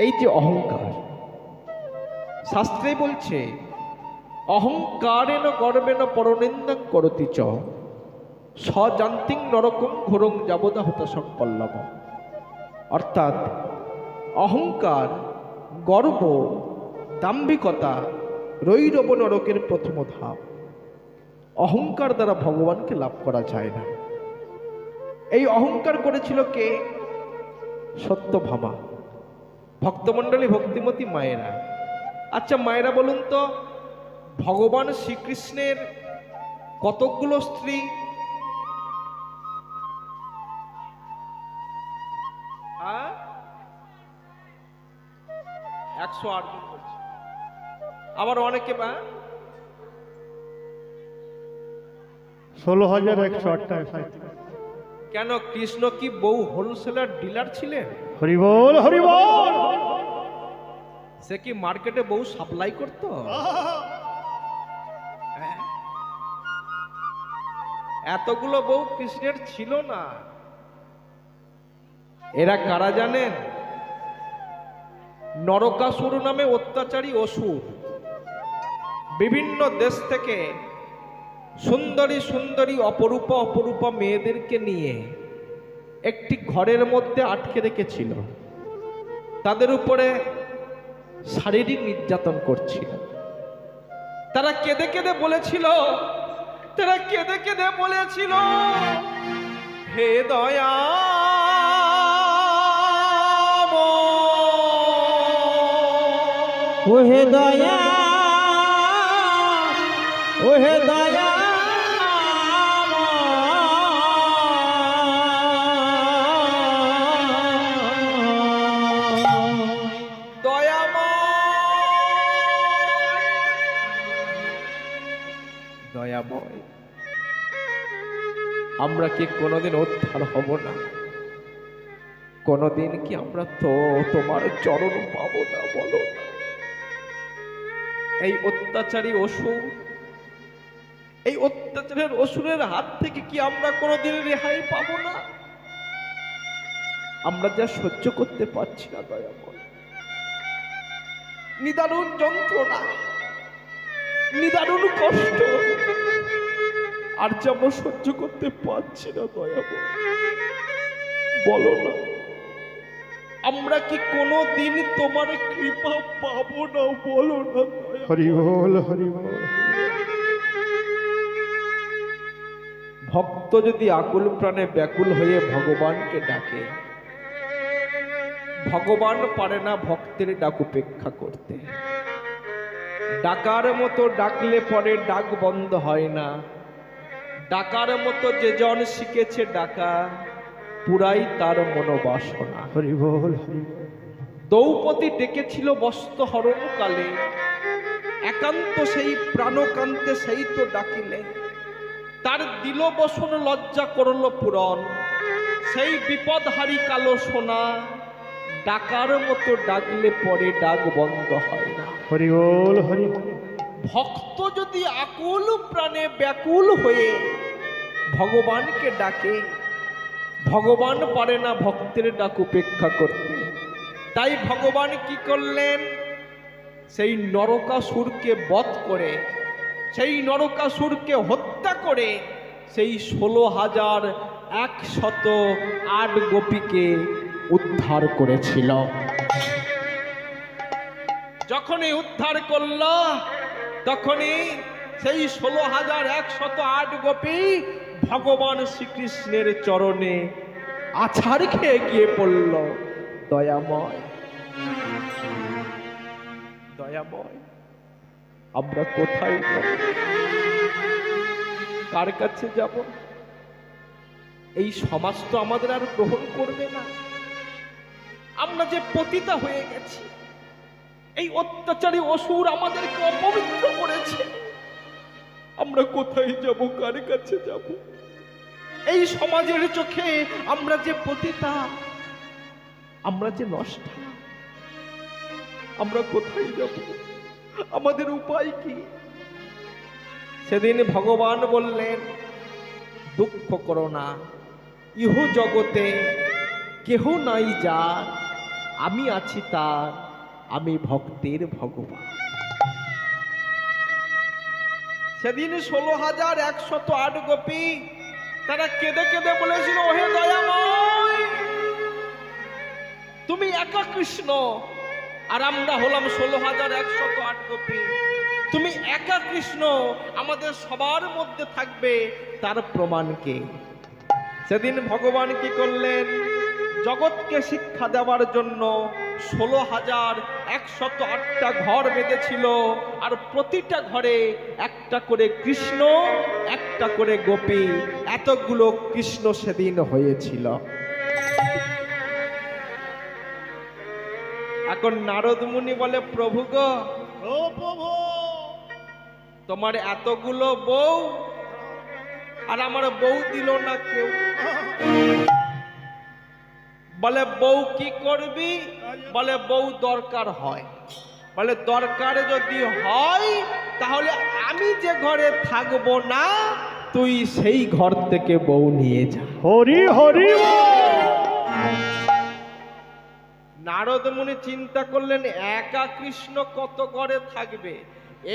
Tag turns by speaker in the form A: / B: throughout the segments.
A: এই যে অহংকার, শাস্ত্রে বলছে অহংকারেণ গর্বেণ পরনিন্দাং করতি চ স্বজান্তিং নরকং ঘোরং যাবদা হতা সংপল্লব। অর্থাৎ অহংকার, গর্ব, দাম্ভিকতা রৈরব নরকের প্রথম ধাপ। অহংকার দ্বারা ভগবানকে লাভ করা যায় না। এই অহংকার করেছিল কে? সত্যভামা। ভক্তমণ্ডলী, ভক্তিমতী মায়েরা। আচ্ছা মায়েরা বলুন তো, ভগবান শ্রীকৃষ্ণের কতকগুলো স্ত্রী? 108 জন বলছে। আবার অনেকে
B: 16,108
A: কেন? কৃষ্ণ কি বউ হোলসেলার ডিলার ছিলেন?
B: হরিবল হরিবল।
A: সে কি মার্কেটে বউ সাপ্লাই করতো? এতগুলো বউ কৃষ্ণের ছিল না। এরা কারা জানেন? নরকাসুর নামে অত্যাচারী অসুর বিভিন্ন দেশ থেকে সুন্দরী সুন্দরী অপরূপা অপরূপা মেয়েদেরকে নিয়ে একটি ঘরের মধ্যে আটকে রেখেছিল। তাদের উপরে শারীরিক নির্যাতন করছিল। তারা কেঁদে কেঁদে বলেছিল, হে দয়া
B: ওহে দয়া, ওহে দয়া,
A: দয়াময়, আমরা কি কোনোদিন উদ্ধার হব না? কোনোদিন কি আমরা তোমার চরণ পাবো না? বলো না। এই অত্যাচারী অসুর, এই অত্যাচারের অসুরের হাত থেকে কি আমরা কোনোদিন রেহাই পাবো না? আমরা যা সহ্য করতে পারছি না দয়াময়, নিদারুণ যন্ত্রণা, নিদারুণ কষ্ট, আর যা আমরা সহ্য করতে পারছি না দয়াময়, বলো না। আমরা কি কোনোদিন তোমার কৃপা পাবো না? বলো না।
B: হরিবল হরিবল।
A: ভক্ত যদি আকুল প্রাণে ব্যাকুল হয়ে ভগবানকে ডাকে, ভগবান পারে না ভক্তের ডাক উপেক্ষা করতে। ডাকার মতো ডাকলে পরে ডাক বন্ধ হয় না। ডাকার মতো যে জন শিখেছে ডাকা, পুরাই তার মনোবাসনা।
B: হরিবল।
A: দ্রৌপদী ডেকেছিল বস্ত্র হরণ কালে, একান্ত সেই প্রাণকান্তে সেই তো ডাকিলে, তার দিল বসন লজ্জা করল পূরণ। সেই বিপদহারী কালো সোনা, ডাকার মতো ডাকলে পরে ডাক বন্ধ হয় না।
B: হরিবল হরিবল।
A: ভক্ত যদি আকুল প্রাণে ব্যাকুল হয়ে ভগবানকে ডাকে, ভগবান পারে না ভক্তের ডাক উপেক্ষা করতে। তাই ভগবান কি করলেন? সেই নরকাসুরকে বধ করে, সেই নরকাসুরকে হত্যা করে, সেই 16,108 গোপীকে উদ্ধার করেছিল। যখনই উদ্ধার করল, তখনই সেই 16,108 গোপী ভগবান শ্রীকৃষ্ণের চরণে আছাড় খেয়ে গিয়ে পড়ল। দয়াময়, দয়াময়, আমরা কোথায় যাব? কার কাছে যাব? এই সমাজ তো আমাদের আর গ্রহণ করবে না। আমরা যে পতিতা হয়ে গেছি, এই অত্যাচারী অসুর আমাদেরকে অপবিত্র করেছে। আমরা কোথায় যাব? কার কাছে যাব? এই সমাজের চোখে আমরা যে পতিতা, আমরা যে নষ্ট, আমরা কোথায় যাব? আমাদের উপায় কি? সেদিন ভগবান বললেন, দুঃখ করো না, ইহ জগতে কেহ নাই যার আমি আছি তার, আমি ভক্তের ভগবান। সেদিন 16,108 গোপী তারা কেঁদে কেঁদে বলেছিল, ওহে দয়াময়, তুমি একা কৃষ্ণ, আর আমরা হলাম 16,108 গোপী। তুমি একা কৃষ্ণ, আমাদের সবার মধ্যে থাকবে, তার প্রমাণ কে? সেদিন ভগবান কি করলেন? জগৎকে শিক্ষা দেওয়ার জন্য 16,108টা ঘর বেঁধেছিল, আর প্রতিটা ঘরে একটা করে কৃষ্ণ, একটা করে গোপী, এতগুলো কৃষ্ণ সেদিন হয়েছিল। এখন নারদ মুনি বলে, প্রভু গো,
B: ও প্রভু,
A: তোমার এতগুলো বউ, আর আমার বউ দিল না কেউ। বলে বউ কি করবি? বলে বউ দরকার হয়। বলে দরকার যদি হয় তাহলে আমি যে ঘরে থাকবো না, তুই সেই ঘর থেকে বউ নিয়ে যা।
B: হরি হরি
A: নারদ মুনি চিন্তা করলেন, একা কৃষ্ণ কত ঘরে থাকবে,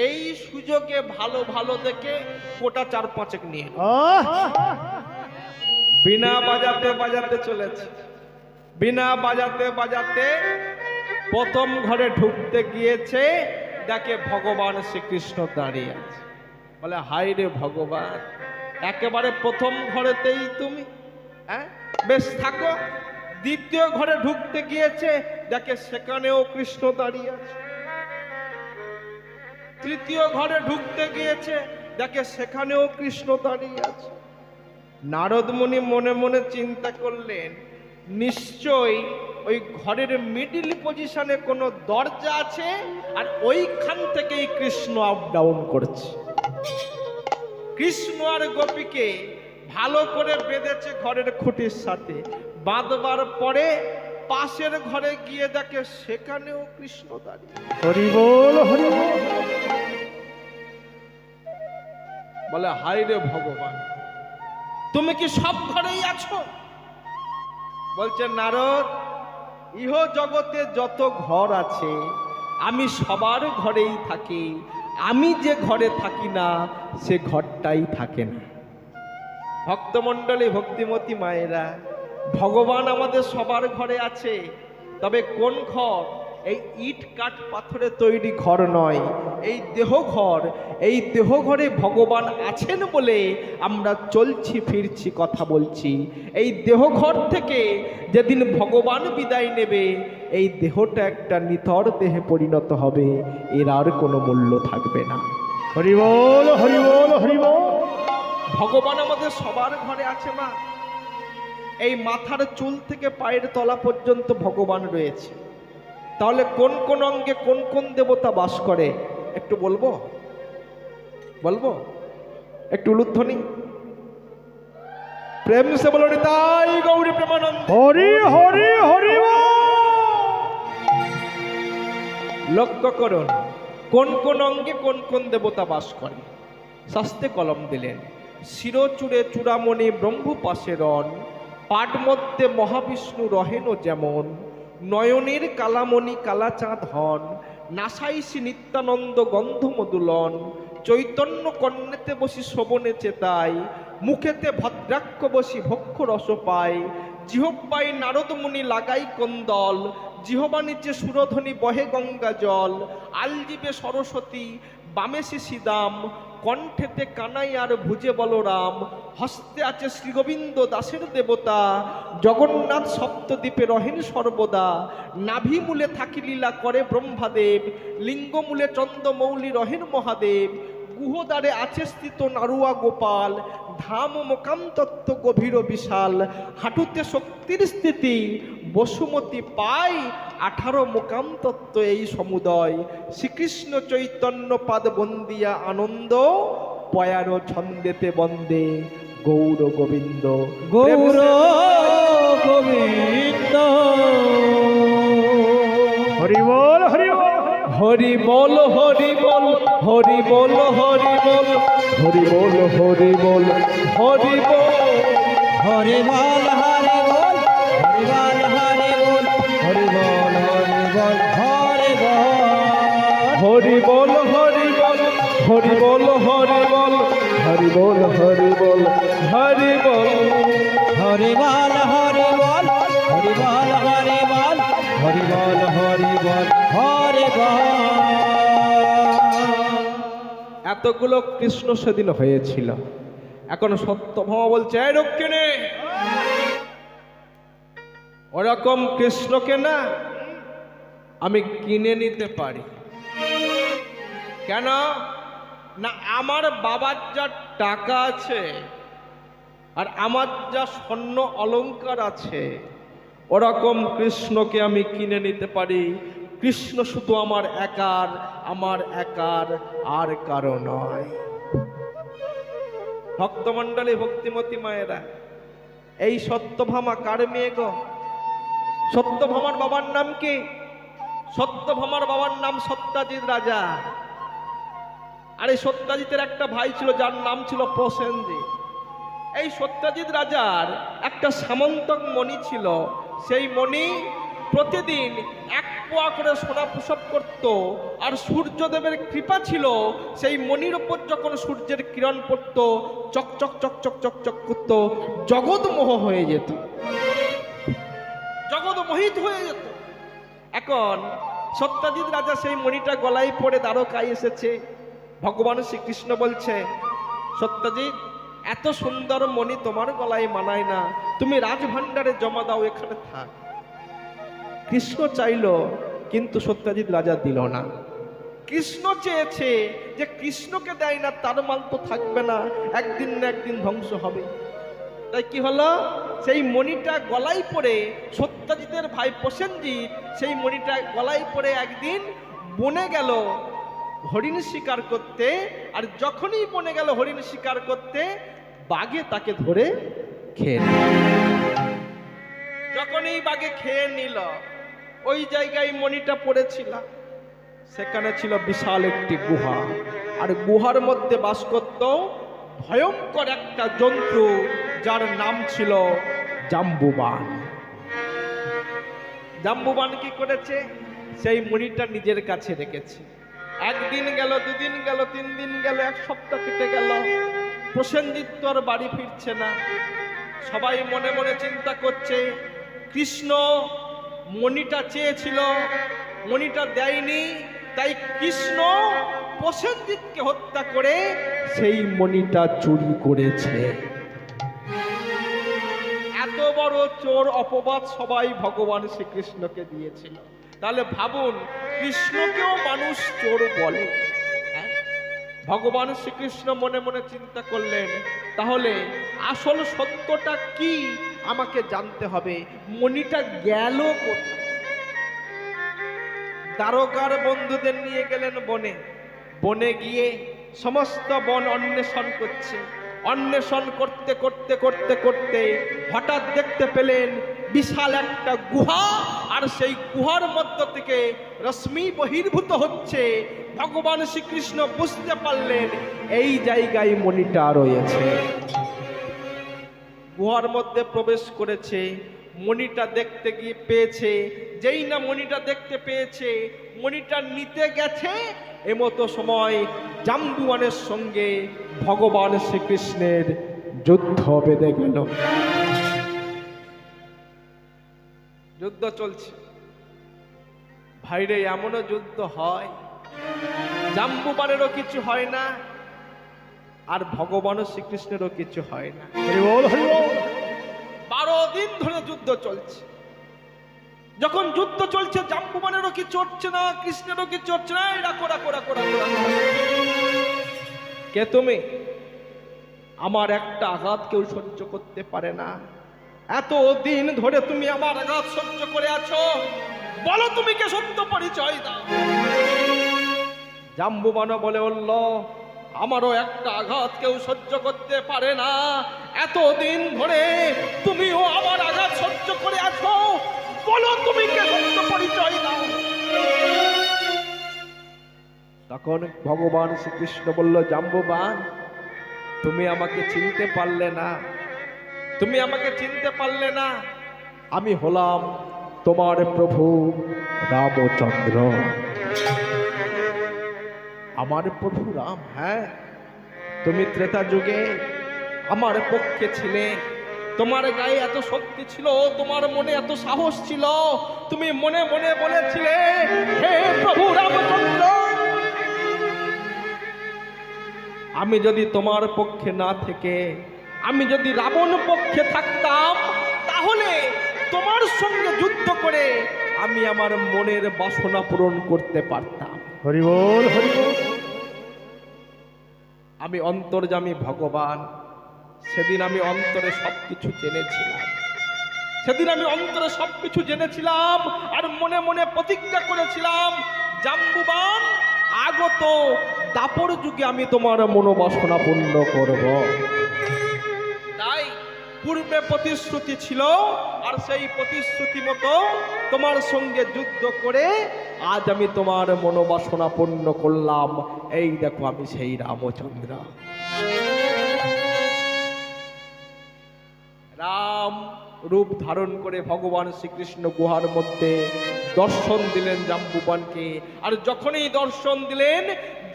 A: এই সুযোগে ভালো ভালো দেখে কোটা 4-5 নিয়ে বিনা বাজাতে বাজাতে চলেছে। বিনা বাজাতে বাজাতে প্রথম ঘরে ঢুকতে গিয়েছে, দেখে ভগবান শ্রীকৃষ্ণ দাঁড়িয়ে আছে। বলে হায় রে ভগবান, একেবারে প্রথম ঘরেতেই তুমি, হ্যাঁ বেশ থাকো। দ্বিতীয় ঘরে ঢুকতে গিয়েছে, দেখে সেখানেও কৃষ্ণ দাঁড়িয়ে আছে। তৃতীয় ঘরে ঢুকতে গিয়েছে, দেখে সেখানেও কৃষ্ণ দাঁড়িয়ে আছে। নারদ মুনি মনে মনে চিন্তা করলেন, নিশ্চয়ই ওই ঘরের মিডিল পজিশনে কোনো দরজা আছে, আর ওইখান থেকেই কৃষ্ণ আপ ডাউন করছে। কৃষ্ণ আর গোপীকে ভালো করে বেঁধেছে ঘরের খুঁটির সাথে। বাঁধবার পরে পাশের ঘরে গিয়ে দেখে সেখানেও কৃষ্ণ দাঁড়িয়ে।
B: হরি বল হরি বল।
A: বলে হায় রে ভগবান, তুমি কি সব ঘরেই আছো? বলছে নারদ, ইহ জগতে যত ঘর আছে আমি সবার ঘরেই থাকি, আমি যে ঘরে থাকি না সে ঘরটাই থাকে না। ভক্তমণ্ডলী, ভক্তিমতী মায়েরা, ভগবান আমাদের সবার ঘরে আছে, তবে কোন ঘর? এই ইট কাঠ পাথরে তৈরি ঘর নয়, এই দেহ ঘর। এই দেহ ঘরে ভগবান আছেন বলে আমরা চলছি ফিরছি, কথা বলছি। এই দেহ ঘর থেকে যেদিন ভগবান বিদায় নেবে, এই দেহটা একটা নিথর দেহে পরিণত হবে, এর আর কোনো মূল্য থাকবে না।
B: হরি বল হরি বল হরি বল।
A: ভগবান আমাদের সবার ঘরে আছে মা। এই মাথার চুল থেকে পায়ের তলা পর্যন্ত ভগবান রয়েছে। তাহলে কোন কোন অঙ্গে কোন কোন দেবতা বাস করে একটু বলবো? বলবো একটু উলুধ্বনি প্রেম সে বলো, তাই গৌরী প্রেমানন্দ।
B: হরি হরি হরি বল।
A: লক্ষ্য করুন কোন কোন অঙ্গে কোন কোন দেবতা বাস করে। শাস্তে কলম দিলেন, শিরচূড়ে চূড়ামণি ব্রহ্ম পাশে রন, পাট মধ্যে মহাবিষ্ণু রহেন যেমন, নয়নের কালামণি কালাচাঁদ হন, নাসাইসি নিত্যানন্দ গন্ধ মধুলন, চৈতন্য কর্ণেতে বসি শোভনে চেতাই, মুখেতে ভদ্রাক্ষ বসি ভক্ষ রস পায়, জিহ্বায় নারদ মুনি লাগাই কন্দল, জিহবা নিচে সুরধ্বনি বহে গঙ্গা জল, আলজিবে সরস্বতী বামে শিশিদাম, কণ্ঠেতে কানাই আর ভুজে বলরাম, হস্তে আছে শ্রীগোবিন্দ দাসের দেবতা, জগন্নাথ সপ্তদ্বীপে রহেন সর্বদা, নাভি মূলে থাকি লীলা করে ব্রহ্মাদেব, লিঙ্গমূলে চন্দ্রমৌলি রহেন মহাদেব, গুহদ্বারে আছে স্থিত নারুয়া গোপাল, ধাম মোকাম তত্ত্ব গভীর বিশাল, হাঁটুতে শক্তির স্থিতি বসুমতী পাই, 18 মোকাম তত্ত্ব এই সমুদয়, শ্রীকৃষ্ণ চৈতন্য পাদ বন্দিয়া আনন্দ, পয়ার ছন্দেতে বন্দে গৌর গোবিন্দ।
B: গৌর গোবিন্দ। হরি বল হরি বল।
A: হরি বল হরি বল হরি বল হরি বল
B: হরি বল হরি বল
A: হরি বল।
B: হরি বল হরি বল হরি বল হরি বল হরি বল হরি বল হরি বল হরি বল হরি বল হরি বল হরি বল হরি বল
C: হরি বল হরি বল হরি বল হরি বল হরি বল হরি বল হরি বল।
A: এতগুলো কৃষ্ণ সেদিন হয়েছিল, এখন সত্যভামা বলছে এই রক্ষিণী, ওরকম কৃষ্ণকে না আমি কিনে নিতে পারি। কেন না, আমার বাবার যা টাকা আছে আর আমার যা স্বর্ণ অলংকার আছে, ওরকম কৃষ্ণকে আমি কিনে নিতে পারি। কৃষ্ণ শুধু আমার একার, আর কারো নয়। ভক্তমণ্ডলী, ভক্তিমতী মায়েরা, এই সত্যভামা কার মেয়ে গো? সত্যভামার বাবার নাম কি? সত্যভামার বাবার নাম সত্যাজিৎ রাজা। আর এই সত্যাজিতের একটা ভাই ছিল যার নাম ছিল প্রসেনজিৎ। এই সত্যাজিৎ রাজার একটা সামন্তক মণি ছিল, সেই মণি প্রতিদিন 1 পোয়া করে সোনা প্রসব করত। আর সূর্যদেবের কৃপা ছিল, সেই মণির ওপর যখন সূর্যের কিরণ পড়তো চকচক চকচক চকচক করত, জগৎমোহ হয়ে যেত, জগৎমোহিত হয়ে যেত। এখন সত্যাজিৎ রাজা সেই মণিটা গলায় পড়ে দ্বারকায় এসেছে। ভগবান শ্রীকৃষ্ণ বলছে, সত্যাজিৎ, এত সুন্দর মণি তোমার গলায় মানায় না, তুমি রাজভাণ্ডারে জমা দাও, এখানে থাক। কৃষ্ণ চাইল, কিন্তু সত্যাজিৎ রাজা দিল না। কৃষ্ণ চেয়েছে যে কৃষ্ণকে দেয় না, তার মাল তো থাকবে না, একদিন না একদিন ধ্বংস হবে। তাই কি হলো, সেই মণিটা গলায় পড়ে সত্যাজিতের ভাই প্রসেনজিৎ সেই মণিটা গলায় পড়ে একদিন বনে গেল হরিণ শিকার করতে। আর যখনই বনে গেল হরিণ শিকার করতে, বাঘে তাকে ধরে খেয়ে নিল। যখনই বাঘে খেয়ে নিল, ওই জায়গায় মণিটা পড়েছিল, সেখানে ছিল বিশাল একটি গুহা। আর গুহার মধ্যে বাস করত ভয়ঙ্কর একটা জন্তু, যার নাম ছিল জাম্বুবান। জাম্বুবান কি করেছে, সেই মণিটা নিজের কাছে রেখেছে। একদিন গেল, 2 দিন গেল, 3 দিন গেল, 1 সপ্তাহ কেটে গেল, প্রসেনজিৎ তো আর বাড়ি ফিরছে না। সবাই মনে মনে চিন্তা করছে, কৃষ্ণ মণিটা চেয়েছিল, মণিটা দেয়নি, তাই কৃষ্ণ প্রসেনজিৎকে হত্যা করে সেই মণিটা চুরি করেছে। এত বড় চোর অপবাদ সবাই ভগবান শ্রীকৃষ্ণকে দিয়েছিল। তাহলে ভাবুন, কৃষ্ণকেও মানুষ চোর বলে। ভগবান শ্রীকৃষ্ণ মনে মনে চিন্তা করলেন, তাহলে আসল সত্যটা কি আমাকে জানতে হবে, মণিটা গেল কোথায়? দ্বারকার বন্ধুদের নিয়ে গেলেন বনে। বনে গিয়ে সমস্ত বন অন্বেষণ করছে। অন্বেষণ করতে করতে করতে করতে হঠাৎ দেখতে পেলেন বিশাল একটা গুহা, আর সেই গুহার মধ্য থেকে রশ্মি বহির্ভূত হচ্ছে। ভগবান শ্রীকৃষ্ণ বুঝতে পারলেন এই জায়গায় মণিটা রয়েছে। গুহার মধ্যে প্রবেশ করেছে, মণিটা দেখতে গিয়ে পেয়েছে। যেই না মণিটা দেখতে পেয়েছে, মণিটা নিতে গেছে, এমতো সময় জাম্বুয়ানের সঙ্গে ভগবান শ্রীকৃষ্ণের যুদ্ধ বেঁধে গেল। যুদ্ধ চলছে, ভাইরে এমনও যুদ্ধ হয়, জাম্বুবানেরও কিছু হয় না, আর ভগবান শ্রীকৃষ্ণেরও কিছু হয় না।
B: হরি বল হরি বল।
A: 12 দিন ধরে যুদ্ধ চলছে। যখন যুদ্ধ চলছে, জাম্বুবানেরও কিছু হচ্ছে না, কৃষ্ণেরও কিছু হচ্ছে না। রাখো রাখো রাখো রাখো রাখো। কে তুমি? আমার একটা আঘাত কেউ সহ্য করতে পারে না। এত দিন ধরে তুমি আমার আঘাত সহ্য করে আছো, বলো তুমি কে, সত্য পরিচয় দাও। জাম্বুবান বলে উঠল, আমারও একটা আঘাত কেউ সহ্য করতে পারে না। এতদিন ধরে তুমিও আমার আঘাত সহ্য করে আছো, বলো তুমি কে, সত্য পরিচয় দাও। তখন ভগবান শ্রীকৃষ্ণ বলল, জাম্বুবান, তুমি আমাকে চিনতে পারলে না, তুমি আমাকে চিনতে পারলে না। আমি হলাম তোমার প্রভু রামচন্দ্র। আমার প্রভু রাম, হ্যাঁ, তুমি ত্রেতা যুগে আমার পক্ষে ছিলে, তোমার গায়ে এত শক্তি ছিল, তোমার মনে এত সাহস ছিল, তুমি মনে মনে বলেছিলে, হে প্রভু রামচন্দ্র, আমি যদি তোমার পক্ষে না থেকে আমি যদি রাবণ পক্ষে থাকতাম, তাহলে তোমার সঙ্গে যুদ্ধ করে আমি আমার মনের বাসনা পূরণ করতে পারতাম।
B: হরি বল, হরি বল।
A: আমি অন্তর্যামী ভগবান, সেদিন আমি অন্তরে সবকিছু জেনেছিলাম, সেদিন আমি অন্তরে সবকিছু জেনেছিলাম, আর মনে মনে প্রতিজ্ঞা করেছিলাম, জাম্বুবান আগত দাপর যুগে আমি তোমার মনোবাসনা পূর্ণ করব। তাই পূর্বে প্রতিশ্রুতি ছিল, আর সেই প্রতিশ্রুতি মতো তোমার সঙ্গে যুদ্ধ করে আজ আমি তোমার মনোবাসনা পূর্ণ করলাম। এই দেখো আমি সেই রামচন্দ্র। রাম রূপ ধারণ করে ভগবান শ্রীকৃষ্ণ গুহার মধ্যে দর্শন দিলেন জাম্বুবানকে, আর যখনই দর্শন দিলেন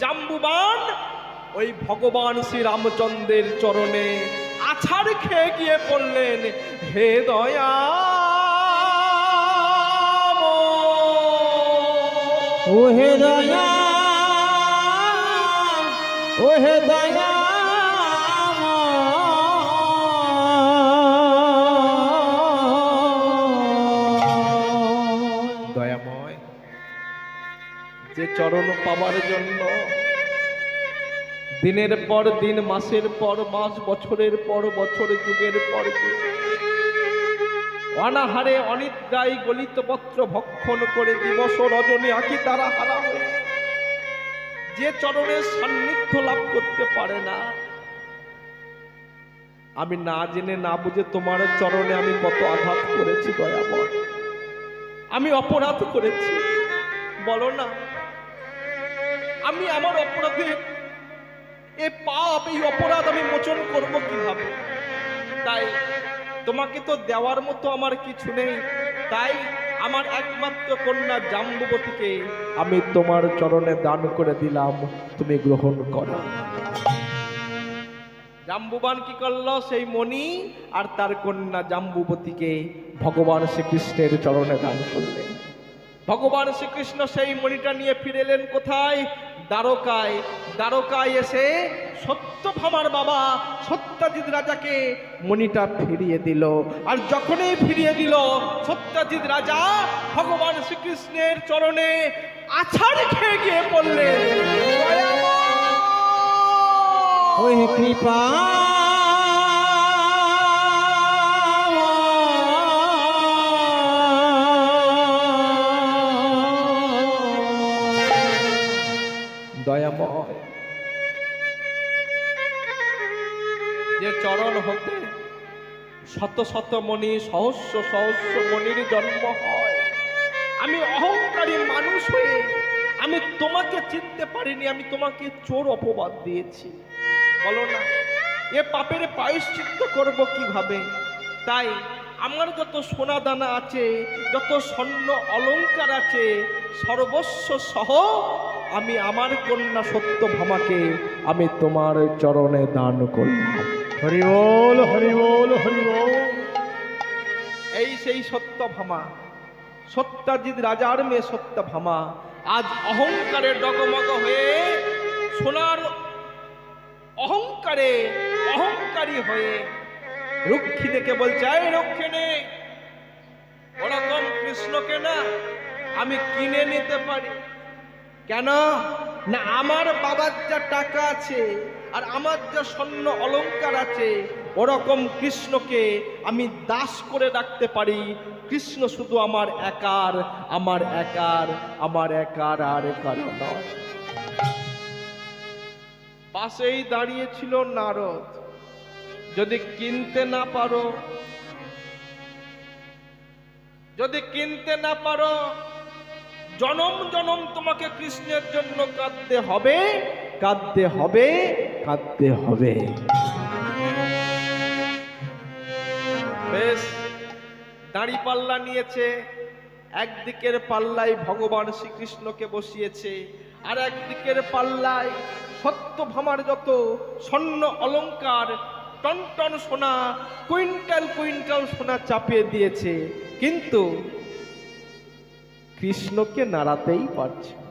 A: জাম্বুবান ওই ভগবান শ্রী রামচন্দ্রের চরণে আছাড় খেয়ে গিয়ে পড়লেন, হে দয়া
C: ও হে দয়া, ও হে দয়া,
A: দয়াময়, যে চরণ পাবার জন্য দিনের পর দিন, মাসের পর মাস, বছরের পর বছর, যুগের পর যুগ অনাহারে অনিদ্রায় গলিত পত্র ভক্ষণ করে দিবস রজনী আঁকি তারা হারা হয়ে যে চরণের সান্নিধ্য লাভ করতে পারে না, আমি না জেনে না বুঝে তোমার চরণে আমি কত আঘাত করেছি দয়াময়, আমি অপরাধ করেছি, বলো না আমি আমার অপরাধের এ পাপ, এই অপরাধ আমি মোচন করব কিভাবে? তাই তোমাকে তো দেওয়ার মতো আমার কিছু নেই, তাই আমার একমাত্র কন্যা জাম্বুবতীকে আমি তোমার চরণে দান করে দিলাম, তুমি গ্রহণ করো। জাম্বুবান কি করলো? সেই মণি আর তার কন্যা জাম্বুবতীকে ভগবান শ্রীকৃষ্ণের চরণে দান করলেন। ভগবান শ্রীকৃষ্ণ সেই মণিটা নিয়ে ফিরে এলেন কোথায়? দ্বারকায়। দ্বারকায় এসে সত্যভামার বাবা সত্যজিৎ রাজাকে মণিটা ফিরিয়ে দিল। আর যখনই ফিরিয়ে দিল, সত্যজিৎ রাজা ভগবান শ্রীকৃষ্ণের চরণে আছাড় খেয়ে গিয়ে পড়লেন,
C: ও হে কৃপা,
A: দয়াময়, যে চরণ হতে শত শত মণি, সহস্র সহস্র মণির জন্ম হয়, আমি অহংকারী মানুষ হয়ে আমি তোমাকে চিনতে পারিনি, আমি তোমাকে চোর অপবাদ দিয়েছি, বলো না এ পাপের প্রায়শ্চিত্ত করব কিভাবে? তাই আমার যত সোনা দানা আছে, যত স্বর্ণ অলংকার আছে, সর্বস্ব সহ আমি আমার কন্যা সত্যভামাকে আমি তোমার চরণে দান করলাম।
B: হরি বল, হরি বল, হরি বল।
A: এই সেই সত্যভামা, সত্যজিৎ রাজার মেয়ে সত্যভামা আজ অহংকারে ডগমগ হয়ে, সোনার অহংকারে অহংকারী হয়ে রক্ষিণীকে বলছে, এই রক্ষিণী, ওরকম কৃষ্ণকে না আমি কিনে নিতে পারি। কেন না? আমার বাবার যা টাকা আছে আর আমার যা স্বর্ণ অলংকার আছে, ওরকম কৃষ্ণকে আমি দাস করে রাখতে পারি। কৃষ্ণ শুধু আমার একার, আমার একার, আমার একার, আর কারো নয়। পাশেই দাঁড়িয়েছিল নারদ। যদি কিনতে না পারো, যদি কিনতে না পারো, জনম জনম তোমাকে কৃষ্ণের জন্য কাঁদতে হবে, কাঁদতে হবে, কাঁদতে হবে। বেশ, দাঁড়িপাল্লা নিয়েছে, একদিকের পাল্লায় ভগবান শ্রীকৃষ্ণকে বসিয়েছে, আর একদিকের পাল্লায় সত্যভামার যত স্বর্ণ অলংকার, টন টন সোনা, কুইন্টাল কুইন্টাল সোনা চাপিয়ে দিয়েছে, কিন্তু কৃষ্ণকে নাড়াতেই পারছে না।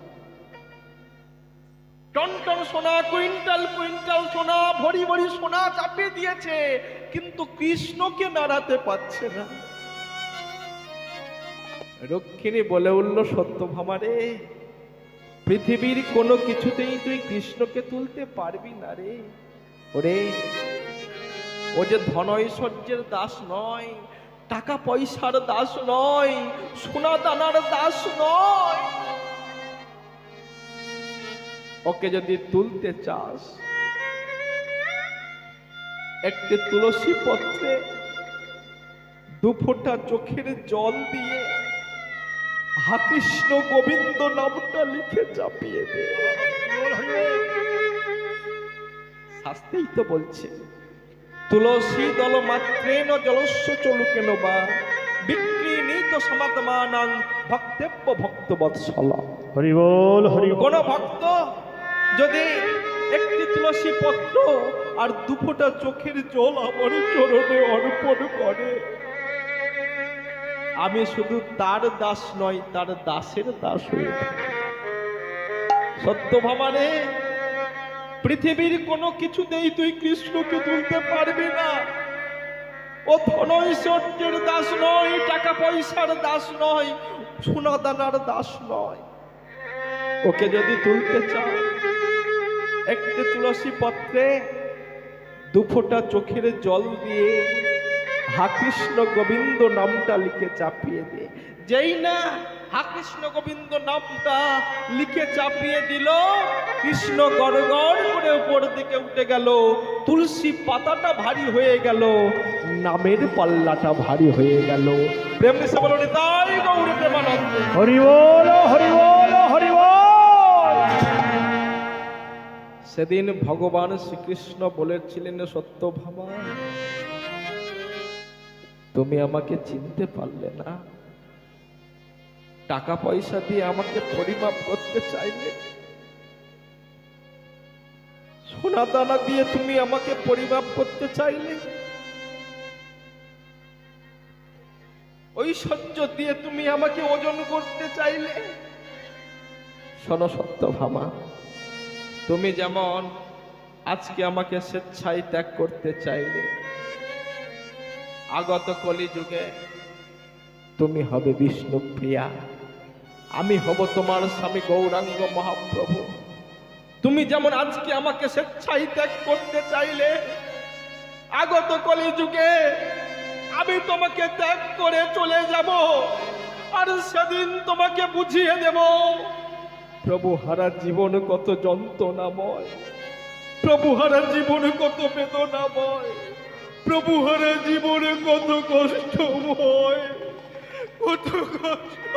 A: টন টন সোনা, কুইন্টাল কুইন্টাল সোনা, ভরি ভরি সোনা চাপিয়ে দিয়েছে, কিন্তু কৃষ্ণকে নাড়াতে পারছে না। রক্ষিণী বলে উঠল, সত্যভামা রে, পৃথিবীর কোনো কিছুতেই তুই কৃষ্ণকে তুলতে পারবি না রে। ওরে, ও যে ধন ঐশ্বর্যের দাস নয়, টাকা পয়সার দাস নয়, সোনা দানার দাস নয়। ওকে যদি তুলতে চাস, একটি তুলসী পত্রে 2 ফোঁটা চোখের জল দিয়ে হা কৃষ্ণ গোবিন্দ নামটা লিখে চাপিয়ে দে। শাস্ত্রেই তো বলছে, তুলসী দল মাত্রেন জলস্য চলুকেন বা বিক্রিণীত সমাত্মানাং ভক্তেব্য ভক্তবৎসল।
B: হরি বল, হরি বল।
A: কোন ভক্ত যদি একটি তুলসী পত্র আর 2 ফোঁটা চোখের জল আমার চরণে অর্পণ করে, আমি শুধু তার দাস নয়, তার দাসের দাস হয়ে থাকি। সত্যভামা রে, পৃথিবীর কোনো কিছুতেই তুই কৃষ্ণকে তুলতে পারবি না। ও ধন ঐশ্বর্যের দাস নয়, টাকা পয়সার দাস নয়, সোনা দানার দাস নয়। ওকে যদি তুলতে চাও, একটি তুলসী পত্রে 2 ফোঁটা চোখের জল দিয়ে হা কৃষ্ণ গোবিন্দ নামটা লিখে চাপিয়ে দে। যেই না হা কৃষ্ণ গোবিন্দ নামটা লিখে চাপিয়ে দিল, কৃষ্ণ গড় গড় করে উপর দিকে উঠে গেল, তুলসী পাতাটা ভারী হয়ে গেল, নামের পাল্লাটা ভারী হয়ে গেল। প্রেম সে বলো তাই গৌর প্রেমানন্দ।
B: হরি বল, হরি বল, হরি বল।
A: সেদিন ভগবান শ্রীকৃষ্ণ বলেছিলেন, সত্যভামা, তুমি আমাকে চিনতে পারলে না, টাকা পয়সা দিয়ে আমাকে পরিমাপ করতে চাইলে, সোনা দানা দিয়ে তুমি আমাকে পরিমাপ করতে চাইলে, ঐশ্বর্য দিয়ে তুমি আমাকে ওজন করতে চাইলে। শোনো সত্যভামা, তুমি যেমন আজকে আমাকে স্বেচ্ছায় ত্যাগ করতে চাইলে, আগত কলিযুগে তুমি হবে বিষ্ণুপ্রিয়া, আমি হব তোমার স্বামী গৌরাঙ্গ মহাপ্রভু। তুমি যেমন আজকে আমাকে স্বেচ্ছায় ত্যাগ করতে চাইলে, আগত কলিযুগে আমি তোমাকে ত্যাগ করে চলে যাব, আর সেদিন তোমাকে বুঝিয়ে দেব প্রভু হারা জীবন কত যন্ত্রণাময়, প্রভু হারা জীবন কত বেদনাময়, প্রভু হারা জীবনে কত কষ্টময়, কত কষ্ট।